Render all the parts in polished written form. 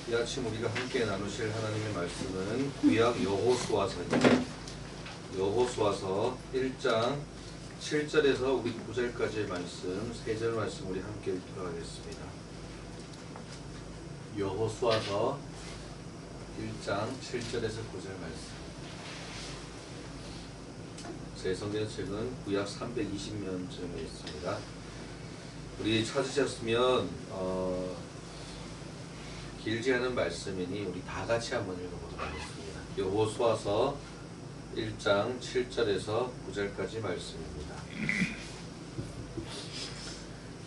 이 아침 우리가 함께 나누실 하나님의 말씀은 구약 여호수아서입니다. 여호수아서 1장 7절에서 우리 9절까지의 말씀, 3절 말씀 우리 함께 읽도록 하겠습니다. 여호수아서 1장 7절에서 9절 말씀. 제 성경책은 구약 320면쯤에 있습니다. 우리 찾으셨으면 길지 않은 말씀이니 우리 다 같이 한번 읽어보도록 하겠습니다. 여호수아서 1장 7절에서 9절까지 말씀입니다.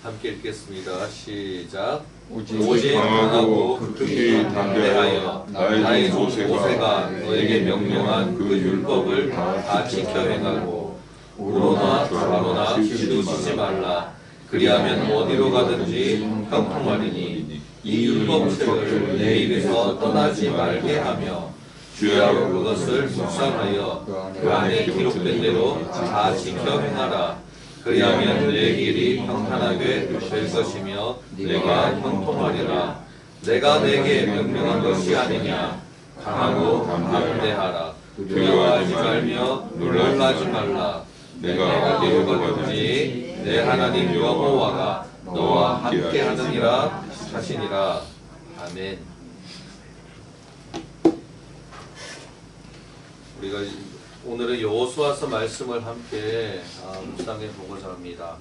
함께 읽겠습니다. 시작. 오직 강하고 극히 담대하여 나의 종 모세가 너에게 명령한 그 율법을 다 지켜 행하고 우로나 좌로나 뒤돌아지지 말라. 그리하면 어디로 가든지 형통하리니 이 율법책을 내 입에서 떠나지 말게 하며 주야로 그것을 묵상하여 그 안에 기록된 대로 다 지켜 행하라. 그리하면 내 길이 평탄하게 될 것이며 내가 형통하리라. 내가 내게 명령한 것이 아니냐. 강하고 담대하라. 두려워하지 말며 놀라지 말라. 내가 어디로 가든지 내 하나님 여호와가 너와 함께 하느니라 하시니라. 아멘. 우리가 오늘은 여호수아서 말씀을 함께 묵상해 보고자 합니다.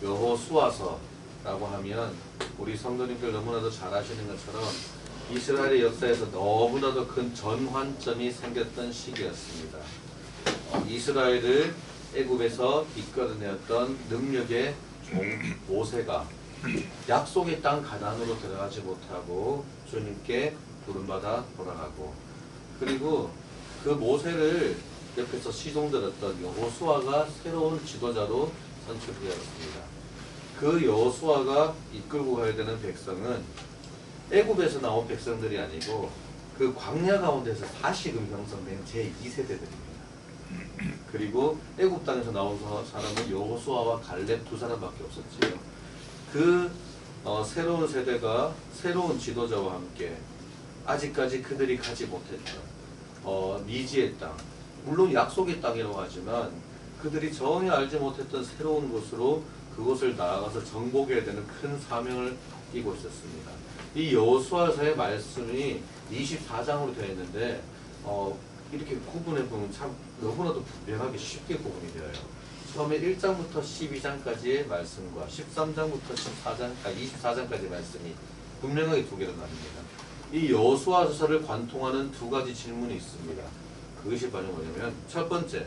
여호수아서라고 하면 우리 성도님들 너무나도 잘 아시는 것처럼 이스라엘의 역사에서 너무나도 큰 전환점이 생겼던 시기였습니다. 이스라엘을 애굽에서 이끌어내었던 능력의 종 모세가 약속의 땅 가나안으로 들어가지 못하고 주님께 부름받아 돌아가고, 그리고 그 모세를 옆에서 시종들었던 여호수아가 새로운 지도자로 선출되었습니다. 그 여호수아가 이끌고 가야 되는 백성은 애굽에서 나온 백성들이 아니고 그 광야 가운데서 다시금 형성된 제2세대들입니다. 그리고 애굽 땅에서 나온 사람은 여호수아와 갈렙 두 사람밖에 없었지요. 그 새로운 세대가 새로운 지도자와 함께 아직까지 그들이 가지 못했던 미지의 땅, 물론 약속의 땅이라고 하지만 그들이 전혀 알지 못했던 새로운 곳으로 그곳을 나아가서 정복해야 되는 큰 사명을 띠고 있었습니다. 이 여호수아서의 말씀이 24장으로 되어 있는데 이렇게 구분해 보면 참 너무나도 분명하게 쉽게 구분이 되어요. 처음에 1장부터 12장까지의 말씀과 13장부터 24장까지의 말씀이 분명하게 두 개로 나뉩니다. 이 여호수아서를 관통하는 두 가지 질문이 있습니다. 그것이 바로 뭐냐면, 첫 번째,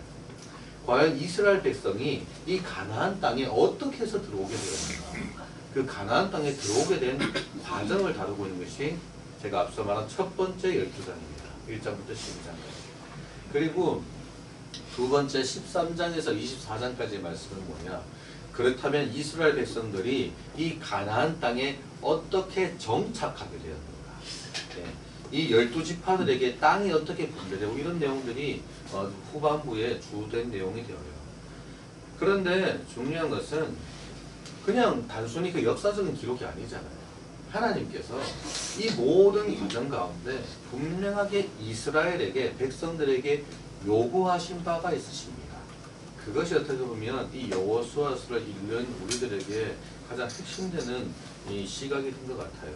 과연 이스라엘 백성이 이 가나안 땅에 어떻게 해서 들어오게 되었는가, 그 가나안 땅에 들어오게 된 과정을 다루고 있는 것이 제가 앞서 말한 첫 번째 12장입니다. 1장부터 12장까지. 그리고 두 번째 13장에서 24장까지의 말씀은 뭐냐, 그렇다면 이스라엘 백성들이 이 가나안 땅에 어떻게 정착하게 되었는가, 이 12지파들에게 땅이 어떻게 분배되고, 이런 내용들이 후반부에 주된 내용이 되어요. 그런데 중요한 것은 그냥 단순히 그 역사적인 기록이 아니잖아요. 하나님께서 이 모든 과정 가운데 분명하게 이스라엘에게, 백성들에게 요구하신 바가 있으십니다. 그것이 어떻게 보면 이 여호수아서를 읽는 우리들에게 가장 핵심되는 이 시각이 된 것 같아요.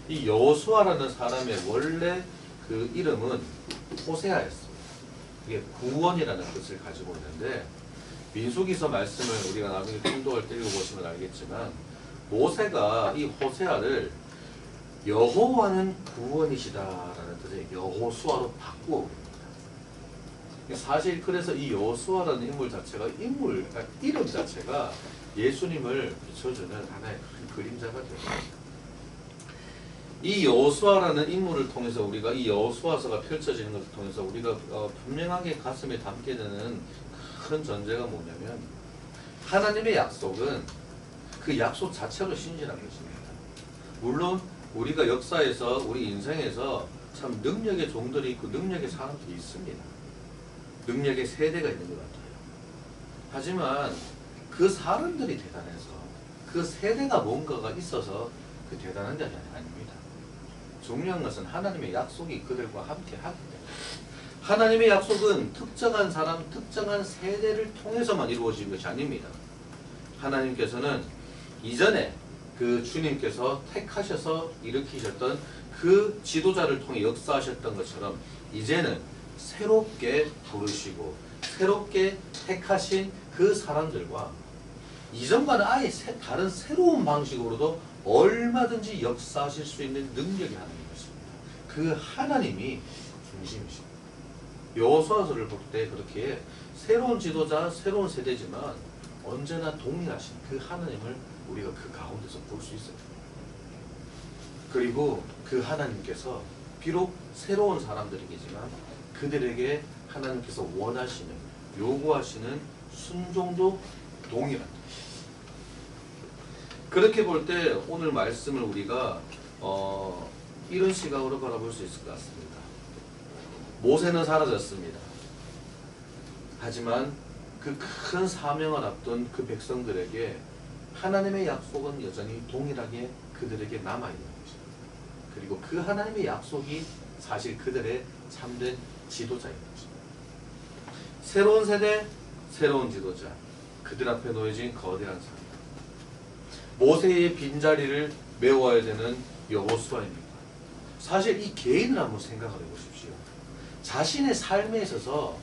이 여호수아라는 사람의 원래 그 이름은 호세아였습니다. 이게 구원이라는 뜻을 가지고 있는데, 민수기서 말씀을 우리가 나중에 통독할 때 읽어보시면 알겠지만, 모세가 이 호세아를 여호와는 구원이시다라는 뜻의 여호수아로 바꾸어 버립니다. 사실 그래서 이 여호수아라는 인물 자체가 이름 자체가 예수님을 비춰주는 하나의 큰 그림자가 됩니다. 이 여호수아라는 인물을 통해서 우리가 이 여호수아서가 펼쳐지는 것을 통해서 우리가 분명하게 가슴에 담게 되는 큰 전제가 뭐냐면, 하나님의 약속은 그 약속 자체로 신실한 것입니다. 물론 우리가 역사에서 우리 인생에서 참 능력의 종들이 있고 능력의 사람들이 있습니다. 능력의 세대가 있는 것 같아요. 하지만 그 사람들이 대단해서, 그 세대가 뭔가가 있어서 그 대단한 게 아닙니다. 중요한 것은 하나님의 약속이 그들과 함께 하기 때문에 하나님의 약속은 특정한 사람, 특정한 세대를 통해서만 이루어진 것이 아닙니다. 하나님께서는 이전에 그 주님께서 택하셔서 일으키셨던 그 지도자를 통해 역사하셨던 것처럼 이제는 새롭게 부르시고 새롭게 택하신 그 사람들과 이전과는 아예 다른 새로운 방식으로도 얼마든지 역사하실 수 있는 능력이 하나님 것입니다. 그 하나님이 중심이십니다. 여호수아서를 볼 때 그렇게 새로운 지도자, 새로운 세대지만 언제나 동일하신 그 하나님을 우리가 그 가운데서 볼 수 있어요. 그리고 그 하나님께서 비록 새로운 사람들이겠지만 그들에게 하나님께서 원하시는, 요구하시는 순종도 동일한 것입니다. 그렇게 볼 때 오늘 말씀을 우리가 이런 시각으로 바라볼 수 있을 것 같습니다. 모세는 사라졌습니다. 하지만 그 큰 사명을 앞둔 그 백성들에게 하나님의 약속은 여전히 동일하게 그들에게 남아있는 것입니다. 그리고 그 하나님의 약속이 사실 그들의 참된 지도자인 것입니다. 새로운 세대, 새로운 지도자, 그들 앞에 놓여진 거대한 사명. 모세의 빈자리를 메워야 되는 여호수아입니다. 사실 이 개인을 한번 생각을 해보십시오. 자신의 삶에 있어서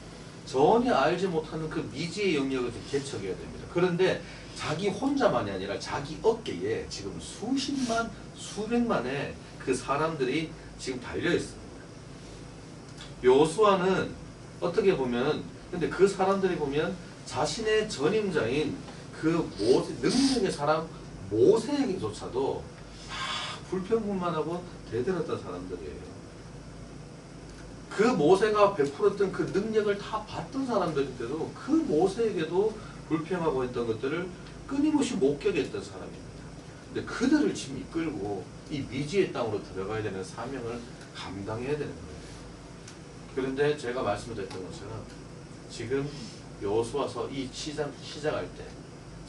전혀 알지 못하는 그 미지의 영역을 좀 개척해야 됩니다. 그런데 자기 혼자만이 아니라 자기 어깨에 지금 수십만, 수백만의 그 사람들이 지금 달려 있습니다. 여호수아는 어떻게 보면, 근데 그 사람들이 보면 자신의 전임자인 그 모세, 능력의 사람 모세에게조차도 다 불평불만하고 대들었던 사람들이에요. 그 모세가 베풀었던 그 능력을 다 봤던 사람들인데도 그 모세에게도 불평하고 했던 것들을 끊임없이 목격했던 사람입니다. 근데 그들을 지금 이끌고 이 미지의 땅으로 들어가야 되는 사명을 감당해야 되는 거예요. 그런데 제가 말씀드렸던 것처럼 지금 여호수아서 이 시작할 때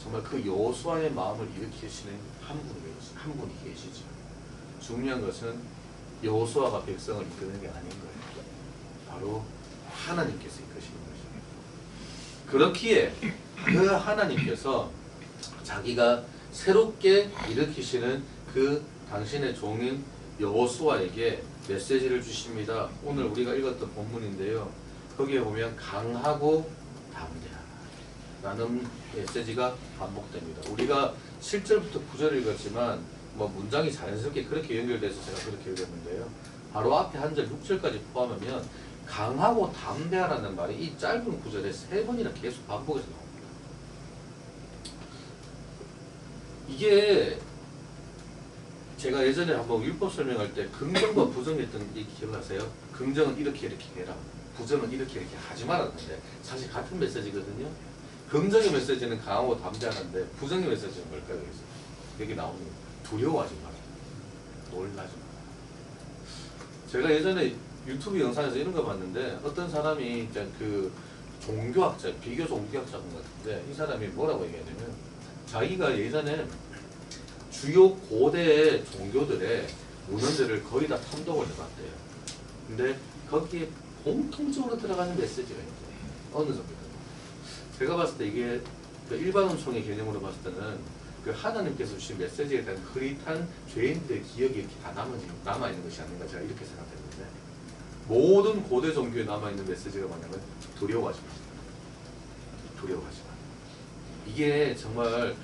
정말 그 여호수아의 마음을 일으키시는 한 분이 계시죠. 중요한 것은 여호수아가 백성을 이끄는 게 아닌 거예요. 바로 하나님께서 이끄시는 것입니다. 그렇기에 그 하나님께서 자기가 새롭게 일으키시는 그 당신의 종인 여호수아에게 메시지를 주십니다. 오늘 우리가 읽었던 본문인데요. 거기에 보면 강하고 담대하라 라는 메시지가 반복됩니다. 우리가 7절부터 9절 읽었지만 뭐 문장이 자연스럽게 그렇게 연결돼서 제가 그렇게 읽었는데요. 바로 앞에 한 절 6절까지 포함하면 강하고 담대하라는 말이 이 짧은 구절에 3번이나 계속 반복해서 나옵니다. 이게 제가 예전에 한번 율법 설명할 때 긍정과 부정했던 얘기 기억하세요? 긍정은 이렇게 해라, 부정은 이렇게 하지 말았는데 사실 같은 메시지거든요. 긍정의 메시지는 강하고 담대하는데 부정의 메시지는 뭘까요? 여기 나오는 거예요. 두려워하지 마라, 놀라지 마라. 제가 예전에 유튜브 영상에서 이런 거 봤는데 어떤 사람이 이제 그 종교학자, 비교 종교학자인 것 같은데 이 사람이 뭐라고 얘기하냐면 자기가 예전에 주요 고대 종교들의 문헌들을 거의 다 탐독을 해봤대요. 근데 거기에 공통적으로 들어가는 메시지가 있어요. 어느 정도. 제가 봤을 때 이게 그 일반 은총의 개념으로 봤을 때는 그 하나님께서 주신 메시지에 대한 흐릿한 죄인들의 기억이 이렇게 다 남아있는 것이 아닌가 제가 이렇게 생각했는데 모든 고대 종교에 남아있는 메시지가 뭐냐면 두려워하지 마라. 두려워하지 마라. 이게 정말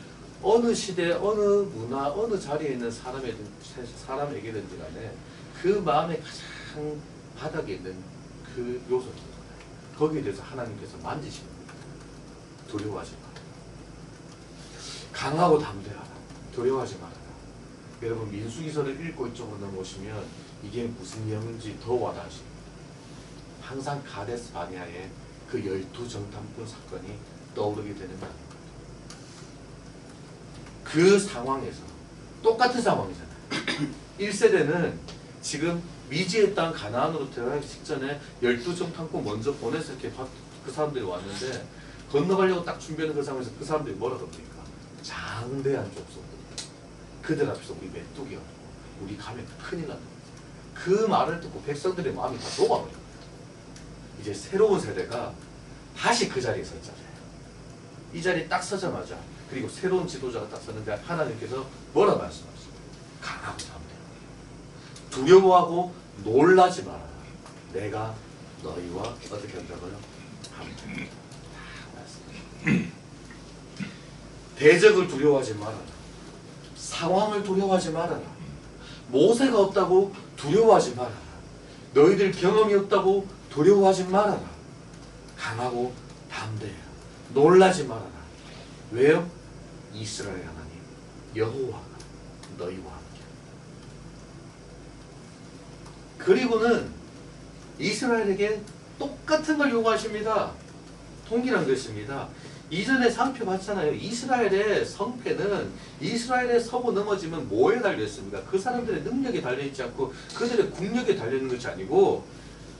어느 시대, 어느 문화, 어느 자리에 있는 사람에게든지 간에 그 마음의 가장 바닥에 있는 그 요소입니다. 거기에 대해서 하나님께서 만지시는 겁니다. 두려워하지 마라. 강하고 담대하라. 두려워하지 말아라. 여러분 민수기서를 읽고 이쪽으로 넘어오시면 이게 무슨 내용인지 더 와닿으십니다. 항상 가데스 바네아의 그 12정탐꾼 사건이 떠오르게 되는 거 아닙니까? 그 상황에서 똑같은 상황이잖아요. 1세대는 지금 미지의 땅 가나안으로 들어가기 직전에 12정탐꾼 먼저 보내서 이렇게 그 사람들이 왔는데 건너가려고 딱 준비하는 그 상황에서 그 사람들이 뭐라 그럽니까? 장대한 족속들. 그들 앞에서 우리 메뚜기가 우리 가면 큰일 난다. 그 말을 듣고 백성들의 마음이 다 녹아버려요. 이제 새로운 세대가 다시 그 자리에 섰잖아요. 이 자리에 딱 서자마자 그리고 새로운 지도자가 딱 섰는데 하나님께서 뭐라 말씀하셨어요? 강하고 담대하라. 두려워하고 놀라지 말아라. 내가 너희와 어떻게 한다고요? 함께. 대적을 두려워하지 말아라. 상황을 두려워하지 말아라. 모세가 없다고 두려워하지 말아라. 너희들 경험이 없다고 두려워하지 말아라. 강하고 담대해라. 놀라지 말아라. 왜요? 이스라엘 하나님 여호와가 너희와 함께. 그리고는 이스라엘에게 똑같은 걸 요구하십니다. 동일한 것입니다. 이전에 살펴봤잖아요. 이스라엘의 성패는 이스라엘의 서고 넘어지면 뭐에 달려있습니까? 그 사람들의 능력에 달려있지 않고 그들의 국력에 달려있는 것이 아니고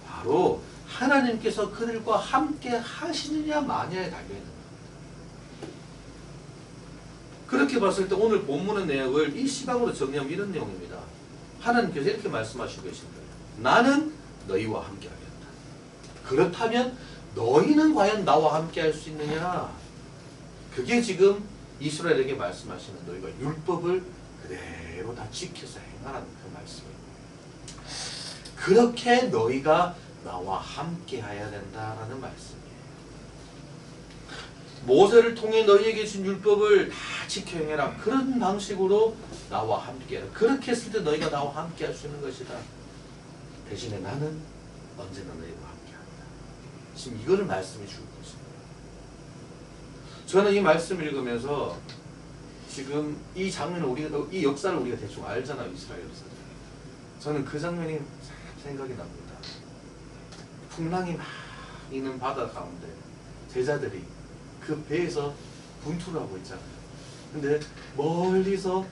바로 하나님께서 그들과 함께 하시느냐 마냐에 달려있는 거예요. 그렇게 봤을 때 오늘 본문의 내용을 이 시각으로 정리하면 이런 내용입니다. 하나님께서 이렇게 말씀하신 것입니다. 나는 너희와 함께 하겠다. 그렇다면 너희는 과연 나와 함께 할 수 있느냐? 그게 지금 이스라엘에게 말씀하시는 너희가 율법을 그대로 다 지켜서 행하라는 그 말씀입니다. 그렇게 너희가 나와 함께 해야 된다라는 말씀이에요. 모세를 통해 너희에게 준 율법을 다 지켜 행해라. 그런 방식으로 나와 함께 해라. 그렇게 했을 때 너희가 나와 함께 할 수 있는 것이다. 대신에 나는 언제나 너희와 함께 한다. 지금 이거를 말씀해 주고 있습니다. 저는 이 말씀을 읽으면서 지금 이 장면을 우리가 이 역사를 우리가 대충 알잖아요. 이스라엘 역사를. 저는 그 장면이 참 생각이 납니다. 풍랑이 막 있는 바다 가운데 제자들이 그 배에서 분투를 하고 있잖아요. 근데 멀리서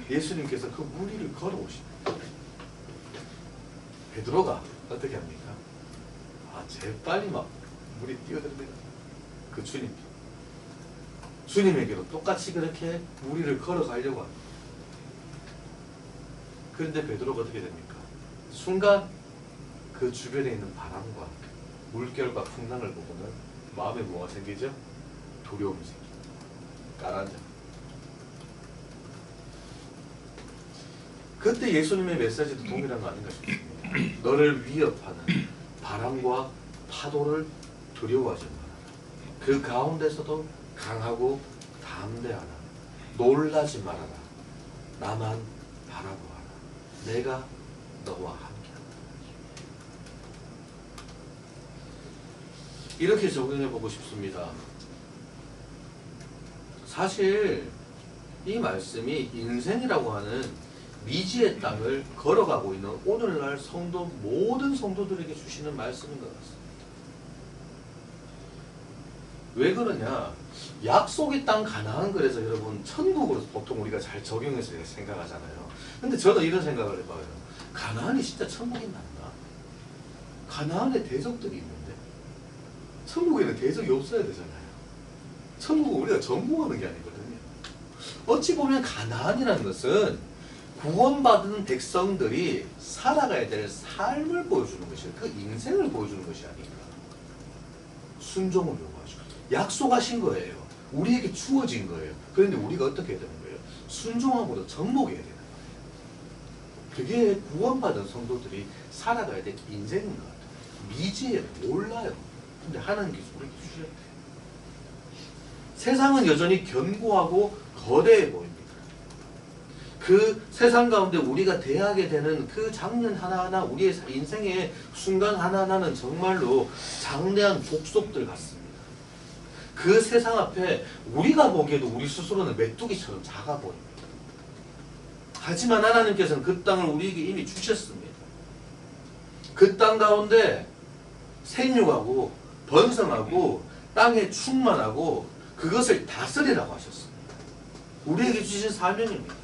예수님께서 그 물 위를 걸어오십니다. 베드로가 어떻게 합니까? 재빨리 막 물이 뛰어듭니다. 그 주님에게로 똑같이 그렇게 물 위를 걸어가려고 합니다. 그런데 베드로가 어떻게 됩니까? 순간 그 주변에 있는 바람과 물결과 풍랑을 보고는 마음에 뭐가 생기죠? 두려움이 생깁니다. 가라앉아. 그때 예수님의 메시지도 동일한 거 아닌가 싶습니다. 너를 위협하는 바람과 파도를 두려워하지 말아라. 그 가운데서도 강하고 담대하라. 놀라지 말아라. 나만 바라보아라. 내가 너와 함께한다. 이렇게 적용해보고 싶습니다. 사실 이 말씀이 인생이라고 하는 미지의 땅을 걸어가고 있는 오늘날 성도 모든 성도들에게 주시는 말씀인 것 같습니다. 왜 그러냐? 약속의 땅 가나안 그래서 여러분 천국으로 보통 우리가 잘 적용해서 생각하잖아요. 근데 저는 이런 생각을 해봐요. 가나안이 진짜 천국이 맞나? 가나안에 대적들이 있는데 천국에는 대적이 없어야 되잖아요. 천국은 우리가 전공하는 게 아니거든요. 어찌 보면 가나안이라는 것은 구원받은 백성들이 살아가야 될 삶을 보여주는 것이에요. 그 인생을 보여주는 것이 아닌가. 순종을 요구하죠. 약속하신 거예요. 우리에게 주어진 거예요. 그런데 우리가 어떻게 해야 되는 거예요? 순종함으로 접목해야 되는 거예요. 그게 구원받은 성도들이 살아가야 될 인생인 것 같아요. 미지에 몰라요. 근데 하나님께서 우리에게 주셨대요. 세상은 여전히 견고하고 거대해 보입니다. 그 세상 가운데 우리가 대하게 되는 그 장면 하나하나, 우리의 인생의 순간 하나하나는 정말로 장대한 족속들 같습니다. 그 세상 앞에 우리가 보기에도 우리 스스로는 메뚜기처럼 작아 보입니다. 하지만 하나님께서는 그 땅을 우리에게 이미 주셨습니다. 그 땅 가운데 생육하고 번성하고 땅에 충만하고 그것을 다스리라고 하셨습니다. 우리에게 주신 사명입니다.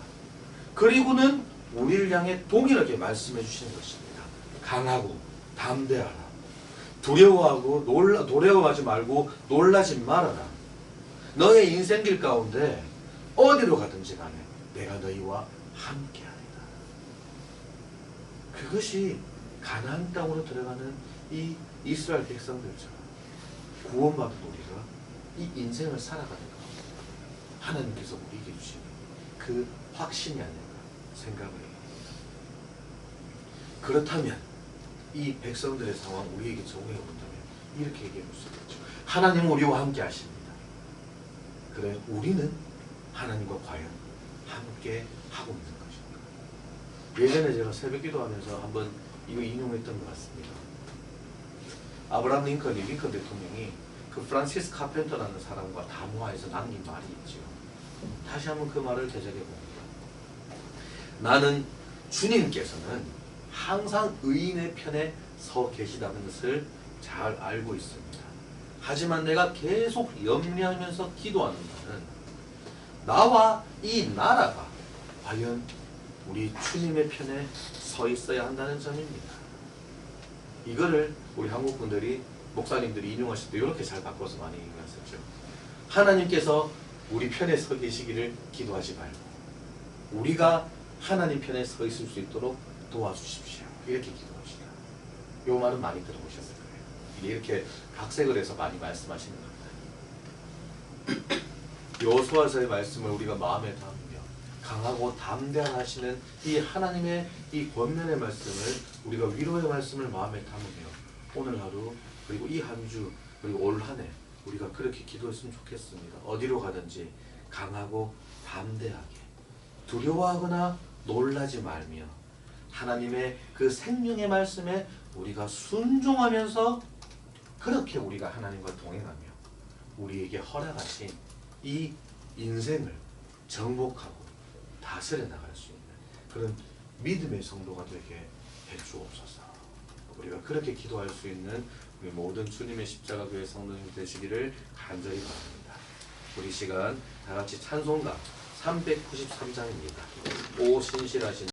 그리고는 우리를 향해 동일하게 말씀해 주시는 것입니다. 강하고 담대하라. 두려워하지 말고 놀라지 말아라. 너의 인생길 가운데 어디로 가든지 간에 내가 너희와 함께하리라. 그것이 가나안 땅으로 들어가는 이 이스라엘 백성들처럼 구원받은 우리가 이 인생을 살아가는 것 하나님께서 우리에게 주시는 그 확신이 아닐까 생각을 해요. 그렇다면 이 백성들의 상황 우리에게 적용해 본다면 이렇게 얘기해 볼 수 있겠죠. 하나님은 우리와 함께 하십니다. 그래 우리는 하나님과 과연 함께 하고 있는 것입니다. 예전에 제가 새벽 기도하면서 한번 이거 인용했던 것 같습니다. 아브라함 링컨 대통령이 그 프란시스 카펜터라는 사람과 담화에서 남긴 말이 있죠. 다시 한번 그 말을 되새겨 봅니다. 나는 주님께서는 항상 의인의 편에 서 계시다는 것을 잘 알고 있습니다. 하지만 내가 계속 염려하면서 기도하는 바는 나와 이 나라가 과연 우리 주님의 편에 서 있어야 한다는 점입니다. 이거를 우리 한국 분들이 목사님들이 인용하실 때 이렇게 잘 바꿔서 많이 인용했었죠. 하나님께서 우리 편에 서 계시기를 기도하지 말고 우리가 하나님 편에 서 있을 수 있도록 도와주십시오. 이렇게 기도합시다. 이 말은 많이 들어보셨을 거예요. 이렇게 각색을 해서 많이 말씀하시는 겁니다. 여호수아서의 말씀을 우리가 마음에 담으며 강하고 담대하시는 이 하나님의 이 권면의 말씀을 우리가 위로의 말씀을 마음에 담으며 오늘 하루 그리고 이 한 주 그리고 올 한 해 우리가 그렇게 기도했으면 좋겠습니다. 어디로 가든지 강하고 담대하게 두려워하거나 놀라지 말며 하나님의 그 생명의 말씀에 우리가 순종하면서 그렇게 우리가 하나님과 동행하며 우리에게 허락하신 이 인생을 정복하고 다스려 나갈 수 있는 그런 믿음의 성도가 되게 해주옵소서. 우리가 그렇게 기도할 수 있는 우리 모든 주님의 십자가 교회 성도님 되시기를 간절히 바랍니다. 우리 시간 다 같이 찬송가 393장입니다. 오 신실하신